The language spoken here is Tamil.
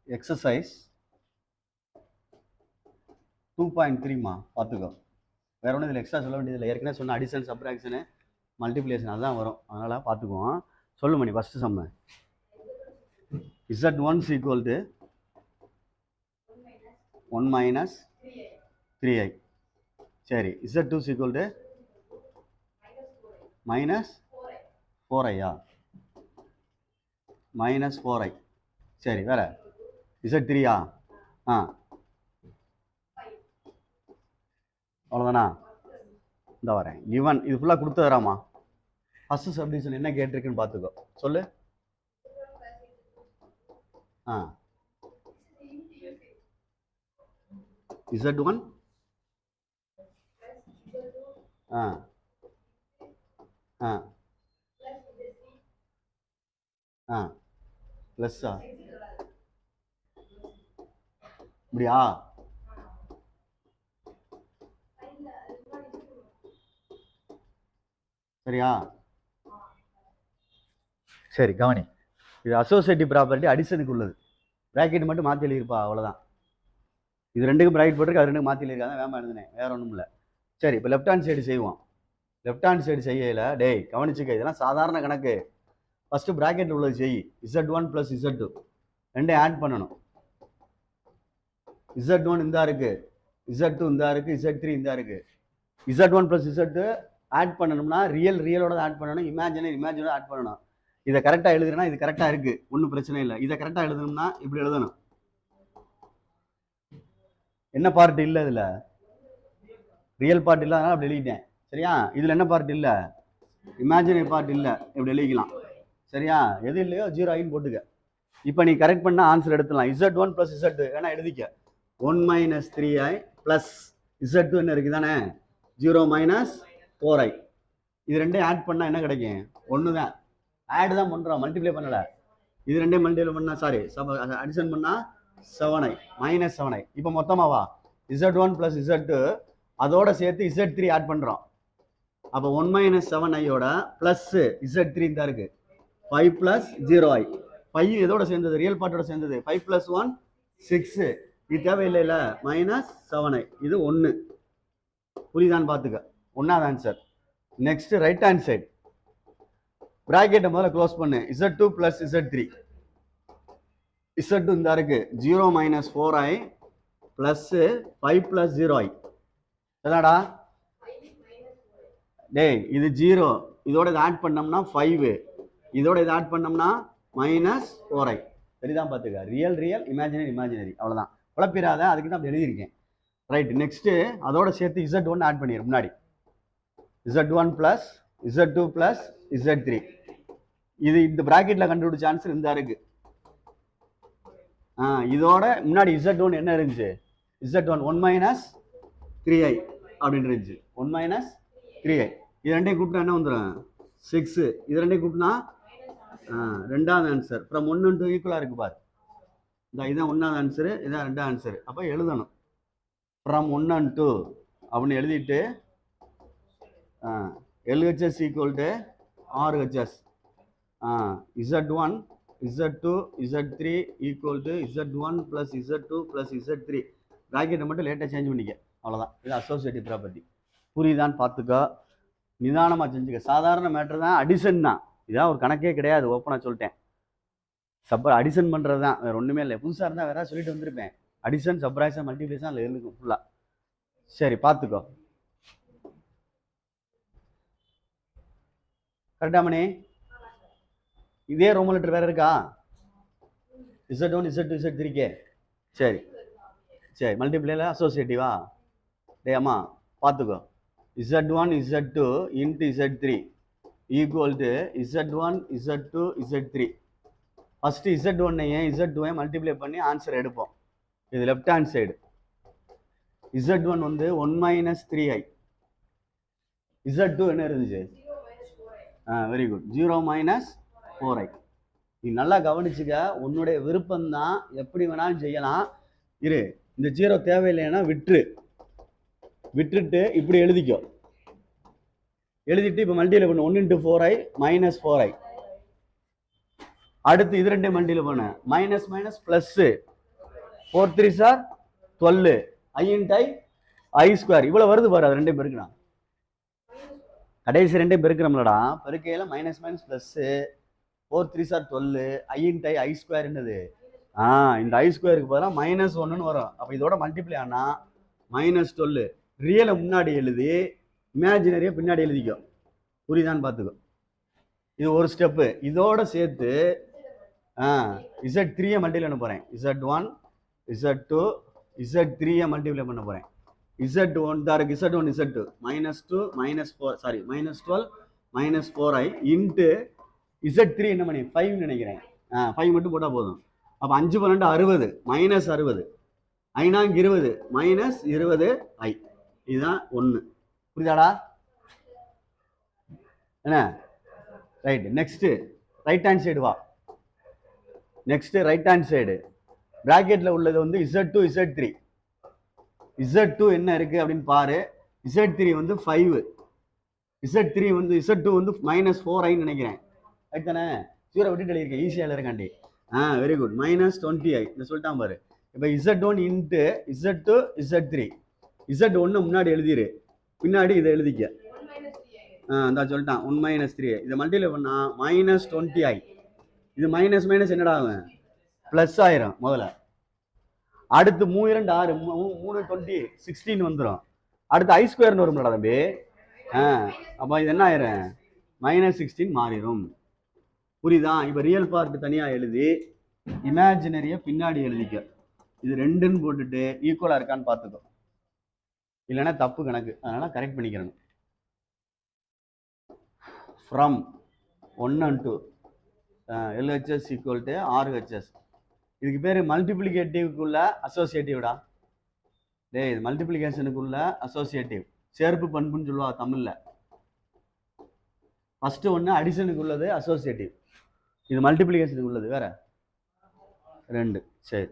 எக்ஸசைஸ் 2.3மா பார்த்துக்கோ. வேற ஒன்றும் இதில் எக்ஸ்ட்ரா சொல்ல வேண்டியதில்லை. ஏற்கனவே சொன்ன அடிஷன், சப்ராக்ஷனு, மல்டிப்ளிகேஷன் அதுதான் வரும். அதனால் பார்த்துக்குவோம். சொல்லு Mani. First sum Z1 is equal to 1 minus 3i. சரி, Z2 is equal to minus 4i. minus 4i. சரி, வேற Z3 அவ்வளோதானா? இந்த வரேன். கிவன் இது ஃபுல்லாக கொடுத்துறாமா? ஃபஸ்ட்டு சப்டிவிஷன் என்ன கேட்டிருக்குன்னு பார்த்துக்கோ. சொல்லு. Z1 ப்ளஸ்ஸா? இப்படியா? சரியா? சரி, கவனி. இது அசோசியேட்டிவ் ப்ராப்பர்ட்டி அடிஷனுக்கு உள்ளது. ப்ராக்கெட் மட்டும் மாற்றி எழுதியிருப்பா, அவ்வளோதான். இது ரெண்டுக்கும் ப்ராக்கெட் போட்டிருக்கு, அது ரெண்டுக்கும் மாற்றி எழுதியிருக்காங்க. வேமா எழுதுனேன், வேற ஒன்றும் இல்லை. சரி, இப்போ லெஃப்ட் ஹேண்ட் சைடு செய்வோம். லெஃப்ட் ஹேண்ட் சைடு செய்யல. டேய் கவனிச்சுக்க, இதெல்லாம் சாதாரண கணக்கு. ஃபஸ்ட்டு ப்ராக்கெட் உள்ளது செய். Z1 + Z2 ரெண்டையும் ஆட் பண்ணணும். Z1 இந்தா இருக்கு, Z2 இந்தா இருக்கு, Z3 இந்தா இருக்கு. Z1 + Z2 ஆட் பண்ணணும்னா ரியலோட ஆட் பண்ணணும், இமேஜினோட ஆட் பண்ணணும். இதை கரெக்டாக எழுதுறேன்னா இது கரெக்டாக இருக்கு, ஒன்றும் பிரச்சனை இல்லை. இதை கரெக்டாக எழுதணும்னா இப்படி எழுதணும். என்ன பார்ட் இல்லை இதில்? ரியல் பார்ட் இல்லை, அதனால அப்படி எழுதிட்டேன். சரியா? இதில் என்ன பார்ட் இல்லை? இமேஜினரி பார்ட் இல்லை, இப்படி எழுதிக்கலாம். சரியா? எது இல்லையோ 0i போட்டுக்க. இப்போ நீ கரெக்ட் பண்ணால் ஆன்சர் எடுத்துடலாம். Z1 + Z2 வேணா எழுதிக்க. 1 minus 3i ப்ளஸ் Z2 என்ன இருக்கு தானே? 0 minus 4i. இது ரெண்டையும் ஆட் பண்ணால் என்ன கிடைக்கும்? ஒன்று தான். ஆட் தான் பண்ணுறோம், மல்டிப்ளை பண்ணலை. இது ரெண்டையும் மல்டிப்ளை பண்ணால், சாரி, அடிஷன் பண்ணால் 7i minus 7i. இப்போ மொத்தமாவா? Z1 + Z2 அதோட சேர்த்து Z3 ஆட் பண்ணுறோம். அப்போ 1 minus 7iயோட ப்ளஸ் Z3 தான் இருக்கு. 5 + 0i. 5 எதோட சேர்ந்தது? ரியல் பார்ட்டோட சேர்ந்தது. 5 + 1 6. இது தேவையில்லை. minus 7i. இது 1. புரியுதான்னு பார்த்துக்க. ஒன்றாவது answer. Next right hand side பிராக்கெட்டை முதல்ல க்ளோஸ் பண்ணு. Z2 + Z3. Z2 இந்த இருக்கு, 0 minus 4i ப்ளஸ் 5 + 0i. என்னடா டேய், இது 0, இதோட இதை ஆட் பண்ணோம்னா 5, இதோட இதை ஆட் பண்ணோம்னா minus 4i. சரிதான் பார்த்துக்க. ரியல் இமேஜினரி அவ்வளோதான். குழப்பிடாத, அதுக்கு தான் அப்படி எழுதியிருக்கேன். ரைட். நெக்ஸ்ட்டு அதோட சேர்த்து Z1 ஆட் பண்ணிடு. முன்னாடி Z1 + Z2 + Z3. இது இந்த ப்ராக்கெட்டில் கண்டுபிடிச்ச ஆன்சர் இந்த இருக்கு. இதோட முன்னாடி Z1 என்ன இருந்துச்சு? Z1 1 minus 3i அப்படின்னு இருந்துச்சு. 1 minus 3i. இது ரெண்டையும் கூப்பிட்டா என்ன வந்துடும்? 6. இது ரெண்டையும் கூப்பிட்டா ரெண்டாவது ஆன்சர். ஃப்ரம் 1 to ஈக்குவலாக இருக்கு பாரு. இதான் ஒன்றாவது ஆன்சரு, இதான் ரெண்டாவது ஆன்சரு. அப்போ எழுதணும் ஃப்ரம் 1 to அப்படின்னு எழுதிட்டு LHS = RHS. Z1 Z2 Z3 = Z1 + Z2 + Z3. ப்ராக்கெட்டை மட்டும் லேட்டாக சேஞ்ச் பண்ணிக்க, அவ்வளோதான். இது அசோசியேட்டிவ் ப்ராப்பர்ட்டி. புரியுதான்னு பார்த்துக்கோ, நிதானமாக செஞ்சுக்க. சாதாரண மேட்டர் தான், அடிஷன் தான். இதான் ஒரு கணக்கே கிடையாது, ஓப்பனாக சொல்லிட்டேன். அடிஷன் பண்ணுறது தான், வேறு ஒன்றுமே இல்லை. புதுசாக இருந்தால் வேறு சொல்லிட்டு வந்திருப்பேன். அடிஷன், சப்ராக்ஷன், மல்டிப்ளிகேஷன் அதில் இருக்கும் ஃபுல்லாக. சரி, பார்த்துக்கோ. கரெக்டா மணி? இதே ரோமன் லெட்டர் வேற இருக்கா? Z1 Z2 Z3 சரி சரி, மல்டிப்ளைல அசோசியேட்டிவா? டே அம்மா பார்த்துக்கோ. Z1 Z2 into Z3 equal to Z1 Z2 Z3. First Z1ஐயும் Z2ஐயும் மல்டிப்ளை பண்ணி ஆன்சர் எடுப்போம். இது லெஃப்ட் ஹேண்ட் சைடு. Z1 வந்து 1 minus 3i. Z2 என்ன இருந்துச்சு? Very good, 0 minus 4i. நீ நல்லா கவனிச்சுக்க, உன்னுடைய விருப்பம்தான், எப்படி வேணாலும் செய்யலாம். இரு, இந்த 0 தேவையில்லைன்னா விட்டுட்டு இப்படி எழுதிக்கோ. எழுதிட்டு இப்போ மல்டியில் பண்ணு. 1 into 4i minus 4i. அடுத்து இது ரெண்டே மல்டியில் பண்ணு. Minus minus plus 4 3 sir 12 i int I square இவ்வளவு வருது பாரு. அது ரெண்டையும் பெருக்குனா கடைசி ரெண்டையும் பெருக்கிறோம்லடா. பெருக்கையில மைனஸ் மைனஸ் பிளஸ் 4 3 சார் 12 ஐ இன்ட் ஐ ஸ்கொயர் என்னது இந்த ஐ ஸ்கொயருக்கு பதிலாக மைனஸ் ஒன்றுன்னு வரும். அப்போ இதோட மல்டிப்ளை ஆனா மைனஸ் 12 ரியலை முன்னாடி எழுதி இமேஜினரியை பின்னாடி எழுதிக்கோ. புரியுதான்னு பார்த்துக்கோ. இது ஒரு ஸ்டெப்பு. இதோட சேர்த்து Z3 மல்டிப்ளை பண்ண போறேன். Z1 Z2 Z3 மல்டிப்ளை பண்ண போறேன். Z1 தாருக்கு Z1 Z2 -2 -4 sorry -12 -4i into Z3 என்ன பண்ணி 5 நினைக்கிறேன். 5 மட்டும் போட்டால் போதும். அப்போ 5 12 60 -60 ஐநாங்க 20 -20i இதுதான் 1. புரியுதாடா? என்ன right. Next right hand side வா. நெக்ஸ்ட் ரைட் ஹேண்ட் சைடு பிராக்கெட்ல உள்ளது வந்து Z2 Z3. Z2 என்ன இருக்கு அப்படின்னு பாரு. Z3 வந்து 5, Z3 வந்து Z2 வந்து -4i நினைக்கிறேன். ரைட் தானே? ஜீரோ விட்டுட்டு எழுதிருக்கேன் ஈஸியாக எழுதுறக்காண்டி. Very good. -20i இந்த சொல்லிட்டான் பாரு. இப்போ Z1 into Z2 Z3 Z1 முன்னாடி எழுதிரு, பின்னாடி இதை எழுதிக்க. அதான் சொல்லிட்டான் 1 - 3 இதை மல்டிப்ளை பண்ணா -20i. இது மைனஸ் மைனஸ் என்னடா ஆகும் பிளஸ் ஆயிரும் முதல்ல. அடுத்து 3 2 6 3 20 16 வந்துடும். அடுத்து ஐ ஸ்கொயர்னு வரும்லடா தம்பி. அப்போ இது என்ன ஆயிரும் -16 மாறிடும். புரியுதா? இப்போ ரியல் பார்ட் தனியா எழுதி இமேஜினரிய பின்னாடி எழுதிக்க. இது ரெண்டுன்னு போட்டுட்டு ஈக்குவலா இருக்கான்னு பார்த்துக்கோ. இல்லைன்னா தப்பு கணக்கு, அதனால கரெக்ட் பண்ணிக்கிறணும். From 1 and 2 LHS equal to RHS. இதுக்கு பேர் மல்டிப்ளிகேட்டிவ்க்குள்ள அசோசியேட்டிவ்டா. டேய் இது மல்டிப்ளிகேஷனுக்குள்ள அசோசியேட்டிவ், சேர்ப்பு பண்புன்னு சொல்லுவா தமிழ்ல. ஃபர்ஸ்ட் ஒன்று அடிஷனுக்கு உள்ளது அசோசியேட்டிவ், இது மல்டிப்ளிகேஷனுக்கு உள்ளது வேற 2. சரி.